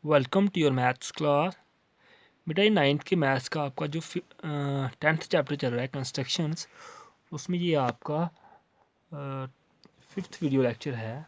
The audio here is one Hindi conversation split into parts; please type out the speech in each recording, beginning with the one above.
Welcome to your maths class. बेटा ये नाइन्थ के मैथ्स का आपका जो 10th चैप्टर चल रहा है कंस्ट्रक्शंस, उसमें ये आपका फिफ्थ वीडियो लेक्चर है।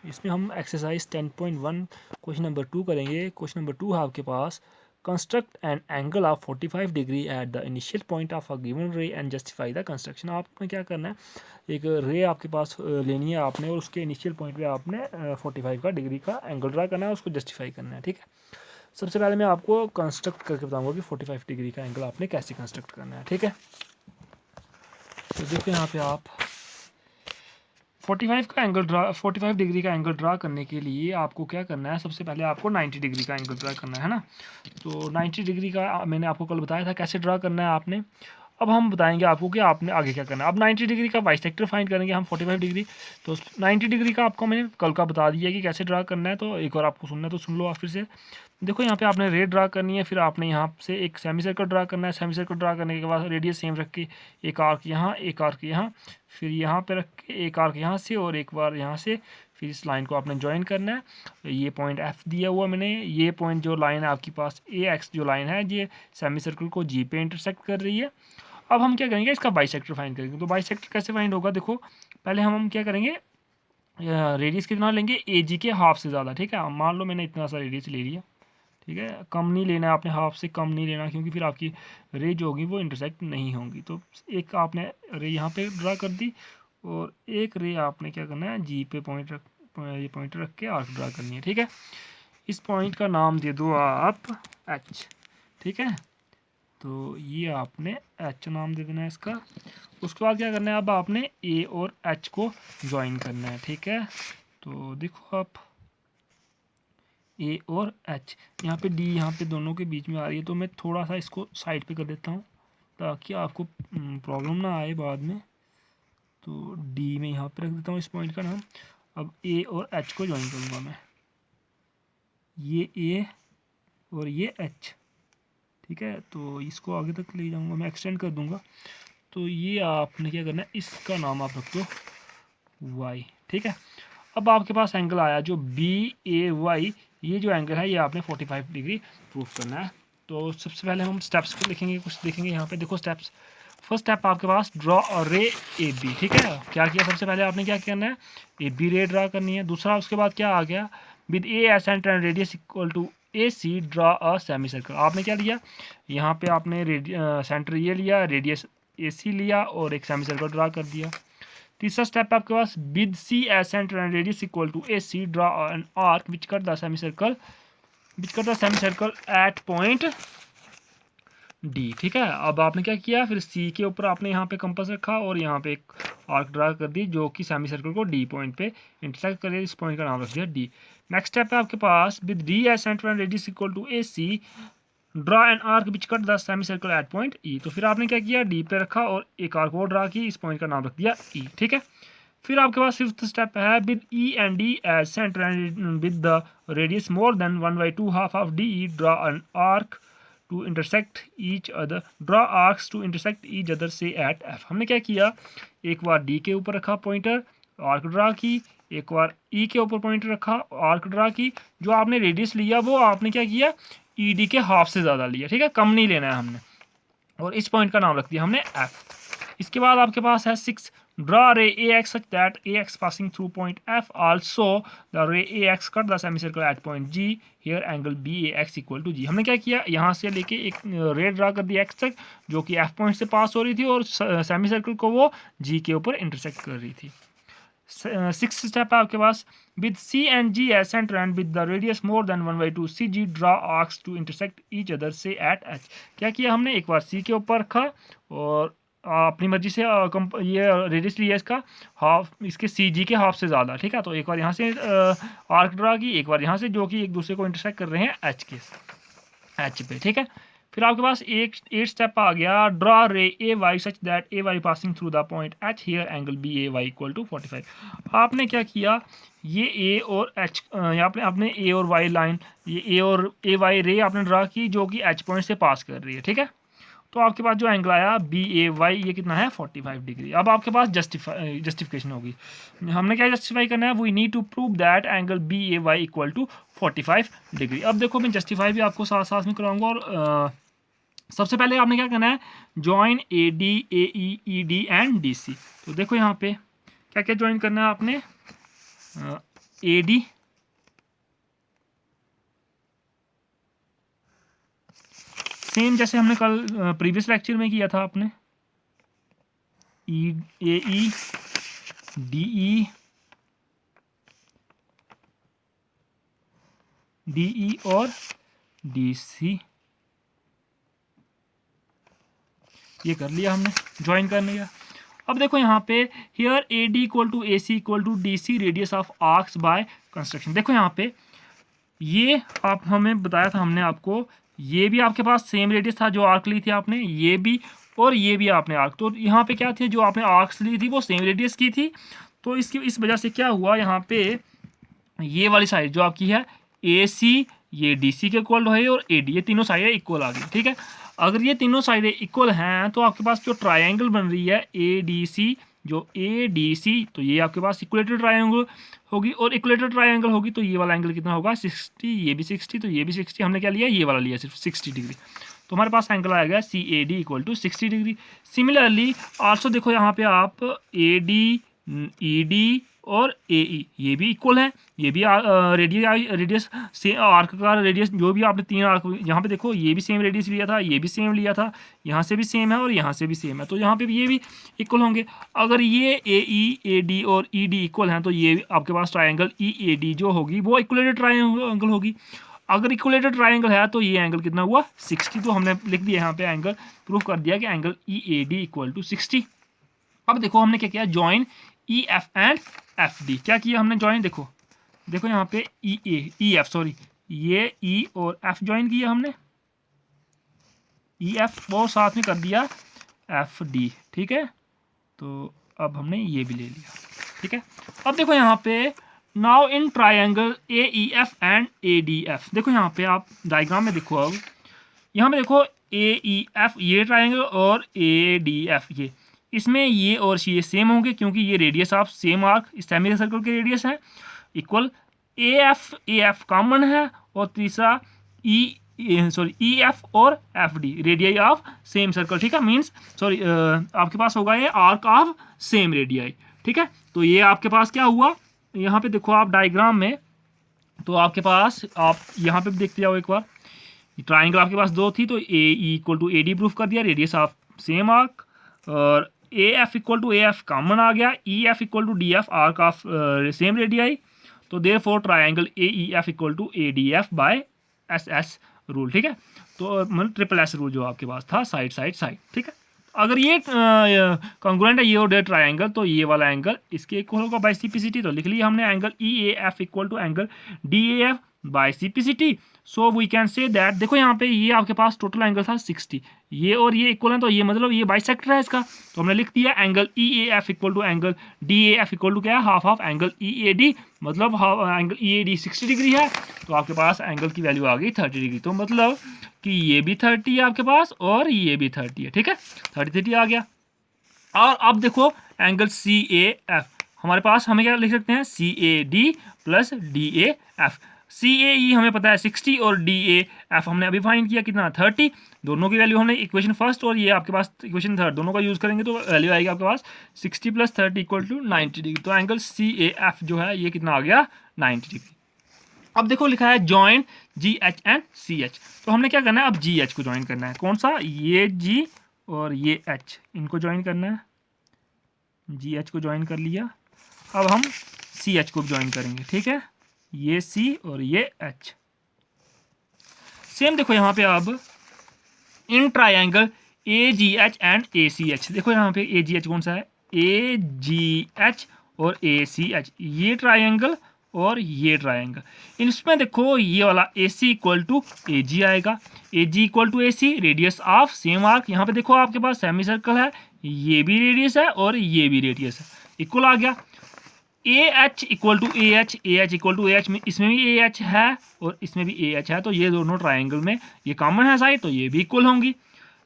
इसमें हम एक्सरसाइज 10.1 क्वेश्चन नंबर 2 करेंगे। क्वेश्चन नंबर 2 है आपके पास, construct an angle of 45 degree at the initial point of a given ray and justify the construction. आपने क्या करना है, एक रे आपके पास लेनी है आपने, और उसके इनिशियल पॉइंट पे आपने 45 का डिग्री का एंगल ड्रा करना है, उसको जस्टिफाई करना है। ठीक है, सबसे पहले मैं आपको कंस्ट्रक्ट करके बताऊंगा कि 45 डिग्री का एंगल आपने कैसे कंस्ट्रक्ट करना है। ठीक है, तो देखो यहाँ पे आप 45 डिग्री का एंगल ड्रा करने के लिए आपको क्या करना है, सबसे पहले आपको 90 डिग्री का एंगल ड्रा करना है ना। तो 90 डिग्री का मैंने आपको कल बताया था कैसे ड्रा करना है आपने। अब हम बताएंगे आपको कि आपने आगे क्या करना है। अब 90 डिग्री का बाइसेक्टर फाइंड करेंगे हम 45 डिग्री। तो 90 डिग्री का आपको मैंने कल का बता दिया कि कैसे ड्रा करना है, तो एक बार आपको सुनना है तो सुन लो आप फिर से। देखो यहाँ पे आपने रे ड्रा करनी है, फिर आपने यहाँ से एक सेमी सर्कल ड्रा करना है। सेमी सर्कल ड्रा करने के बाद रेडियस सेम रख के एक आर्क यहाँ, एक आर्क यहाँ, फिर यहाँ पे रख के एक आर्क यहाँ से और एक बार यहाँ से, फिर इस लाइन को आपने ज्वाइन करना है। ये पॉइंट एफ दिया हुआ मैंने, ये पॉइंट जो लाइन है आपके पास ए एक्स जो लाइन है, ये सेमी सर्कल को जी पे इंटरसेक्ट कर रही है। अब हम क्या करेंगे, इसका बाइसेक्टर फाइंड करेंगे। तो बाइसेक्टर कैसे फाइंड होगा, देखो पहले हम क्या करेंगे, रेडियस कितना लेंगे, ए जी के हाफ से ज़्यादा। ठीक है, मान लो मैंने इतना सा रेडियस ले लिया। ठीक है, कम नहीं लेना है आपने, हाफ से कम नहीं लेना, क्योंकि फिर आपकी रे जो होगी वो इंटरसेक्ट नहीं होंगी। तो एक आपने रे यहाँ पे ड्रा कर दी, और एक रे आपने क्या करना है, जी पे ये पॉइंट रख के आर्क ड्रा करनी है। ठीक है, इस पॉइंट का नाम दे दो आप एच। ठीक है, तो ये आपने एच नाम दे देना है इसका। उसके बाद क्या करना है, अब आपने ए और एच को ज्वाइन करना है। ठीक है, तो देखो आप ए और एच, यहाँ पे डी यहाँ पे दोनों के बीच में आ रही है, तो मैं थोड़ा सा इसको साइड पे कर देता हूँ ताकि आपको प्रॉब्लम ना आए बाद में। तो डी में यहाँ पे रख देता हूँ इस पॉइंट का नाम। अब ए और एच को ज्वाइन करूँगा मैं, ये ए और ये एच। ठीक है, तो इसको आगे तक ले जाऊँगा मैं, एक्सटेंड कर दूँगा। तो ये आपने क्या करना है, इसका नाम आप रख दो वाई। ठीक है, अब आपके पास एंगल आया जो बी ए वाई, ये जो एंगल है ये आपने 45 डिग्री प्रूफ करना है। तो सबसे पहले हम स्टेप्स को लिखेंगे, कुछ देखेंगे यहाँ पे। देखो स्टेप्स, फर्स्ट स्टेप आपके पास ड्रॉ अ रे ए बी। ठीक है, क्या किया, सबसे पहले आपने क्या करना है, ए बी रे ड्रा करनी है। दूसरा उसके बाद क्या आ गया, with A as and radius equal to A C draw a semi circle. आपने क्या लिया, यहाँ पे आपने सेंटर ये लिया, रेडियस ए सी लिया और एक सेमी सर्कल ड्रा कर दिया। तीसरा स्टेप आपके पास, with C as centre and radius equal to A C draw an arc which cut the semi circle at point D. ठीक है, अब आपने क्या किया, फिर सी के ऊपर आपने यहाँ पे कंपास रखा और यहाँ पे एक आर्क ड्रा कर दी जो कि सेमी सर्कल को डी पॉइंट पे इंटरसेक्ट कर रही है। इस पॉइंट का नाम रख दिया डी। नेक्स्ट स्टेप है आपके पास, with D as centre and radius equal to A C draw an arc which cut the semi circle at point E. तो फिर आपने क्या किया, डी पे रखा और एक आर्क और ड्रा की, इस पॉइंट का नाम रख दिया ई। ठीक है, फिर आपके पास फिफ्थ स्टेप है, with E and D as centre and with the radius more than 1/2 half of D E draw an arc to intersect each other, draw arcs to intersect each other से एट एफ। हमने क्या किया, एक बार डी के ऊपर रखा पॉइंटर, आर्क ड्रा की, एक बार ई के ऊपर पॉइंटर रखा, आर्क ड्रा की। जो आपने रेडियस लिया वो आपने क्या किया, ई डी के हाफ से ज़्यादा लिया। ठीक है, कम नहीं लेना है हमने, और इस पॉइंट का नाम रख दिया हमने एफ। इसके बाद आपके पास है six, draw ray ax such that ax passing through point f, also the ray ax cut the semicircle at point g, here angle bax equal to g। हमने क्या किया, यहाँ से लेके एक रे ड्रा कर दी x तक जो कि f पॉइंट से पास हो रही थी और सेमी सर्कल को वो g के ऊपर इंटरसेक्ट कर रही थी। सिक्स स्टेप है आपके पास, with C and G as centre and with the radius more than 1/2 C G draw arcs to intersect each other से एट एच। क्या किया हमने, एक बार सी के ऊपर रखा और अपनी मर्जी से ये रेडियस लिया इसका हाफ, इसके सी जी के हाफ से ज़्यादा। ठीक है, तो एक बार यहाँ से आर्क ड्रा की, एक बार यहाँ से, जो कि एक दूसरे को इंटरसेक्ट कर रहे हैं एच पे। ठीक है, फिर आपके पास एक 8 स्टेप आ गया, draw ray A Y such that A Y passing through the point H, here angle B A Y equal to 45। आपने क्या किया, ये ए और एच, यहाँ पे आपने ए और वाई लाइन, ये ए और ए वाई रे आपने ड्रा की जो कि एच पॉइंट से पास कर रही है। ठीक है, तो आपके पास जो एंगल आया BAY ये कितना है 45 डिग्री। अब आपके पास जस्टिफिकेशन होगी, हमने क्या जस्टिफाई करना है, we need to prove that angle BAY equal to 45 degree. अब देखो मैं जस्टिफाई भी आपको साथ साथ में कराऊंगा। और सबसे पहले आपने क्या करना है, join AD AE ED and DC। तो देखो यहाँ पे क्या क्या ज्वाइन करना है आपने, AD सेम जैसे हमने कल प्रीवियस लेक्चर में किया था आपने, AE DE और DC, ये कर लिया हमने ज्वाइन कर लिया। अब देखो यहाँ पे here AD equal to AC equal to DC radius of arcs by construction. देखो यहाँ पे ये आप हमें बताया था हमने आपको, ये भी आपके पास सेम रेडियस था जो आर्क ली थी आपने, ये भी और ये भी आपने आर्क। तो यहाँ पे क्या थे, जो आपने आर्क्स ली थी वो सेम रेडियस की थी। तो इस वजह से क्या हुआ, यहाँ पे ये वाली साइड जो आपकी है AC ये DC के इक्वल है और AD ये तीनों साइडें इक्वल आ गई। ठीक है, अगर ये तीनों साइडें इक्वल हैं तो आपके पास जो ट्रायंगल बन रही है ADC, जो ADC, तो ये आपके पास इक्वलेटेड ट्रायंगल होगी। और इक्वलेटेड ट्रायंगल होगी तो ये वाला एंगल कितना होगा 60, ये भी 60, तो ये भी 60। हमने क्या लिया, ये वाला लिया सिर्फ 60 डिग्री। तो हमारे पास एंगल आ गया CAD equal to 60 degree. Similarly also देखो यहाँ पे आप AD ED और AE ये भी इक्वल है, ये भी रेडियस से आर्क का रेडियस जो भी आपने तीन आर्क, यहाँ पे देखो ये भी सेम रेडियस लिया था, ये भी सेम लिया था, यहाँ से भी सेम है और यहाँ से भी सेम है, तो यहाँ पे भी ये भी इक्वल होंगे। अगर ये AE AD और ED इक्वल हैं तो ये आपके पास ट्रायंगल EAD जो होगी वो इक्वलेटेड ट्रायंगल होगी। अगर इक्वलेटेड ट्रायंगल है तो ये एंगल कितना हुआ 60। तो हमने लिख दिया यहाँ पे एंगल, प्रूफ कर दिया कि एंगल EAD इक्वल टू 60। अब देखो हमने क्या किया, ज्वाइन EF एंड FD। क्या किया हमने ज्वाइन, देखो यहाँ पे EF सॉरी ये E और F ज्वाइन किया हमने, EF और साथ में कर दिया FD। ठीक है, तो अब हमने ये भी ले लिया। ठीक है, अब देखो यहाँ पे now in triangle AEF and ADF। देखो यहाँ पे आप डायग्राम में देखो, अब यहाँ पे देखो AEF ये ट्रायंगल और ADF ये, इसमें ये और ये सेम होंगे क्योंकि ये radius of same arc semi circle के रेडियस है इक्वल। AF कॉमन है और तीसरा EF और FD radii of same circle. ठीक है, मींस सॉरी आपके पास होगा ये आर्क ऑफ सेम रेडियाई। ठीक है, तो ये आपके पास क्या हुआ, यहाँ पे देखो आप डायग्राम में, तो आपके पास आप यहाँ पे भी देखते जाओ एक बार, ट्राइंगल आपके पास दो थी तो AE equal to AD proof कर दिया, रेडियस ऑफ सेम आर्क, और AF equal to AF common आ गया, EF equal to DF arc of same radii. तो therefore triangle AEF equal to ADF by SS rule. ठीक है, तो मतलब ट्रिपल S रूल जो आपके पास था, साइड साइड साइड। ठीक है, अगर ये कॉन्ग्रुएंट है ये और ये ट्रायंगल तो ये वाला एंगल इसके इक्वल होगा बाय CPCT। तो लिख लिया हमने angle EAF equal to angle DAF by CPCT। So we can say that, देखो यहाँ पे ये आपके पास टोटल एंगल था 60, ये और ये इक्वल है तो ये मतलब ये बाइसेक्टर है इसका। तो हमने लिख दिया angle EAF equal to angle DAF equal to क्या है, हाफ ऑफ एंगल EAD, मतलब एंगल EAD 60 डिग्री है। तो आपके पास एंगल की वैल्यू आ गई 30 डिग्री। तो मतलब कि ये भी 30 है आपके पास और ये भी 30 है। ठीक है, 30 आ गया। और अब देखो एंगल CAF हमारे पास, हमें क्या लिख सकते हैं, CAD प्लस DAF। CAE हमें पता है 60 और DAF हमने अभी फाइंड किया कितना 30। दोनों की वैल्यू हमने इक्वेशन फर्स्ट और ये आपके पास इक्वेशन थर्ड दोनों का यूज़ करेंगे तो वैल्यू आएगी आपके पास 60 प्लस 30 इक्वल टू 90 डिग्री। तो एंगल CAF जो है ये कितना आ गया 90 डिग्री। अब देखो लिखा है जॉइन GH एंड CH। तो हमने क्या करना है, अब GH को ज्वाइन करना है। कौन सा, ये G और ये H, इनको ज्वाइन करना है। GH को ज्वाइन कर लिया, अब हम CH को ज्वाइन करेंगे। ठीक है, ये C और ये H। सेम देखो यहाँ पे अब in triangle AGH and ACH। देखो यहाँ पे AGH कौन सा है, AGH और ACH, ये ट्रायंगल और ये ट्रायंगल। इसमें देखो ये वाला AC इक्वल टू AG आएगा, AG equal to AC radius of same arc. यहाँ पे देखो आपके पास सेमी सर्कल है, ये भी रेडियस है और ये भी रेडियस है, इक्वल आ गया। AH equal to AH, AH equal to AH में, इसमें भी AH है और इसमें भी AH है, तो ये दोनों ट्रायंगल में ये कॉमन है साइड, तो ये भी इक्वल होंगी।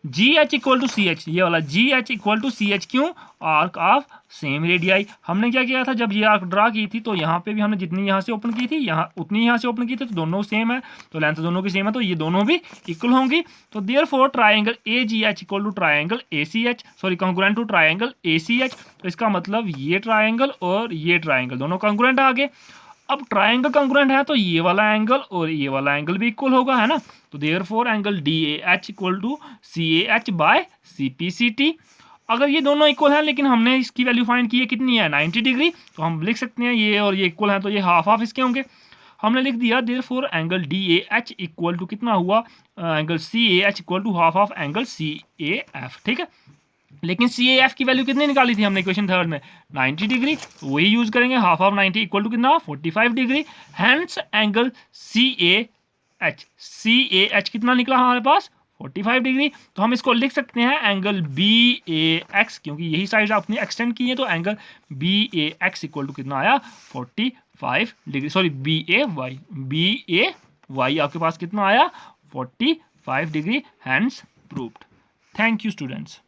G H equal to C H, ये वाला G H equal to C H, क्यों? Arc of same radii. हमने क्या किया था जब ये आर्क ड्रा की थी, तो यहाँ पे भी हमने जितनी यहाँ से ओपन की थी यहाँ उतनी यहाँ से ओपन की थी, तो दोनों सेम है, तो लेंथ दोनों की सेम है, तो ये दोनों भी इक्वल होंगी। तो therefore triangle A G H equal to triangle A C H, sorry congruent to triangle A C H. तो इसका मतलब ये ट्राइंगल और ये ट्राइंगल दोनों कॉन्ग्रुएंट आ गए। अब ट्राइंगल कॉन्ग्रुएंट है तो ये वाला एंगल और ये वाला एंगल भी इक्वल होगा, है ना। तो therefore angle D A H equal to C A H by C P C T. अगर ये दोनों इक्वल है लेकिन हमने इसकी वैल्यू फाइंड की है कितनी है 90 डिग्री, तो हम लिख सकते हैं ये और ये इक्वल है, तो ये हाफ हाफ इसके होंगे। हमने लिख दिया therefore angle D A H equal to कितना हुआ, angle C A H equal to half of angle C A F, ठीक है। लेकिन सी ए एफ की वैल्यू कितनी निकाली थी हमने इक्वेशन थर्ड में 90 डिग्री, तो वही यूज करेंगे, हाफ ऑफ 90 इक्वल टू कितना 45 degree. Hence angle C A H कितना निकला हमारे पास 45 डिग्री। तो हम इसको लिख सकते हैं एंगल बी ए एक्स, क्योंकि यही साइड आपने एक्सटेंड की है, तो angle B A X equal to कितना आया 45 degree, sorry B A Y आपके पास कितना आया 45 degree. Hence proved. Thank you students.